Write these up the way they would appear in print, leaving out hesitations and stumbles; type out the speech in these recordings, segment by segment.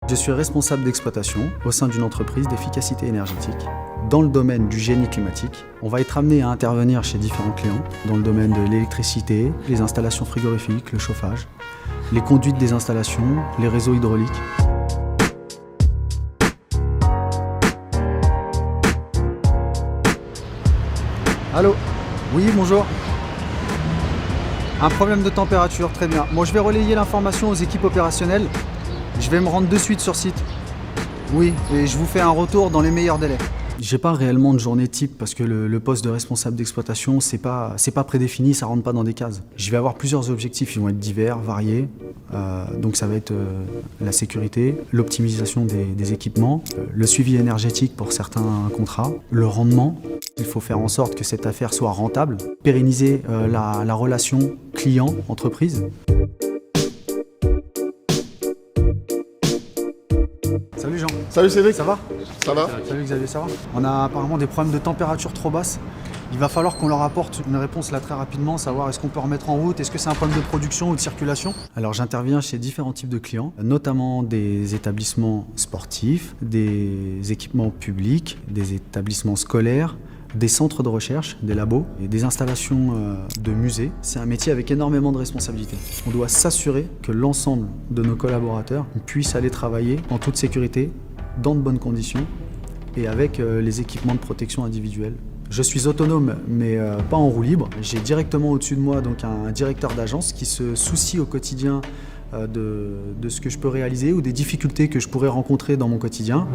Je suis responsable d'exploitation au sein d'une entreprise d'efficacité énergétique. Dans le domaine du génie climatique, on va être amené à intervenir chez différents clients dans le domaine de l'électricité, les installations frigorifiques, le chauffage, les conduites des installations, les réseaux hydrauliques. Allô? Oui, bonjour. Un problème de température, très bien. Bon, je vais relayer l'information aux équipes opérationnelles. Je vais me rendre de suite sur site. Oui, et je vous fais un retour dans les meilleurs délais. J'ai pas réellement de journée type parce que le poste de responsable d'exploitation, c'est pas prédéfini, ça rentre pas dans des cases. Je vais avoir plusieurs objectifs, ils vont être divers, variés. Donc ça va être la sécurité, l'optimisation des équipements, le suivi énergétique pour certains contrats, le rendement. Il faut faire en sorte que cette affaire soit rentable, pérenniser la relation client-entreprise. Salut Jean. Salut Cédric. Ça va? Ça va? Salut Xavier, ça va? On a apparemment des problèmes de température trop basse. Il va falloir qu'on leur apporte une réponse là très rapidement, savoir est-ce qu'on peut remettre en route, est-ce que c'est un problème de production ou de circulation? Alors j'interviens chez différents types de clients, notamment des établissements sportifs, des équipements publics, des établissements scolaires, des centres de recherche, des labos et des installations de musées. C'est un métier avec énormément de responsabilités. On doit s'assurer que l'ensemble de nos collaborateurs puissent aller travailler en toute sécurité, dans de bonnes conditions et avec les équipements de protection individuelle. Je suis autonome mais pas en roue libre. J'ai directement au-dessus de moi donc un directeur d'agence qui se soucie au quotidien de ce que je peux réaliser ou des difficultés que je pourrais rencontrer dans mon quotidien.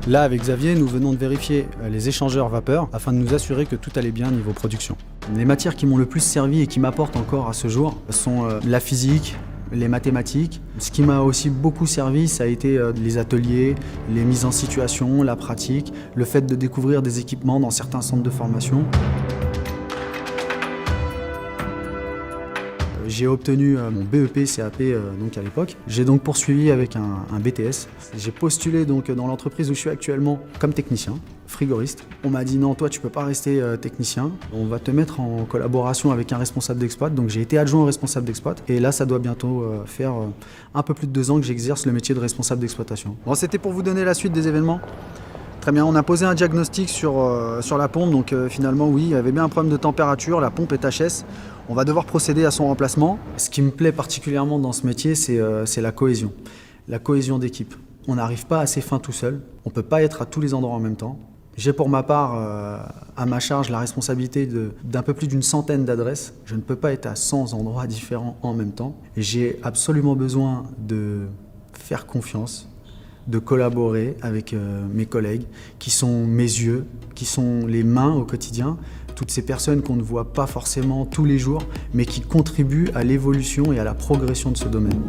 Là, avec Xavier, nous venons de vérifier les échangeurs vapeur afin de nous assurer que tout allait bien niveau production. Les matières qui m'ont le plus servi et qui m'apportent encore à ce jour sont la physique, les mathématiques. Ce qui m'a aussi beaucoup servi, ça a été les ateliers, les mises en situation, la pratique, le fait de découvrir des équipements dans certains centres de formation. J'ai obtenu mon BEP CAP donc à l'époque. J'ai donc poursuivi avec un BTS. J'ai postulé donc dans l'entreprise où je suis actuellement comme technicien, frigoriste. On m'a dit non, toi tu peux pas rester technicien. On va te mettre en collaboration avec un responsable d'exploit. Donc j'ai été adjoint au responsable d'exploit. Et là ça doit bientôt faire un peu plus de 2 ans que j'exerce le métier de responsable d'exploitation. Bon, c'était pour vous donner la suite des événements. Très bien, on a posé un diagnostic sur la pompe, donc finalement oui, il y avait bien un problème de température, la pompe est HS, on va devoir procéder à son remplacement. Ce qui me plaît particulièrement dans ce métier, c'est la cohésion d'équipe. On n'arrive pas assez fin tout seul, on ne peut pas être à tous les endroits en même temps. J'ai pour ma part à ma charge la responsabilité d'un peu plus d'une centaine d'adresses. Je ne peux pas être à 100 endroits différents en même temps. J'ai absolument besoin de faire confiance, de collaborer avec mes collègues, qui sont mes yeux, qui sont les mains au quotidien, toutes ces personnes qu'on ne voit pas forcément tous les jours, mais qui contribuent à l'évolution et à la progression de ce domaine.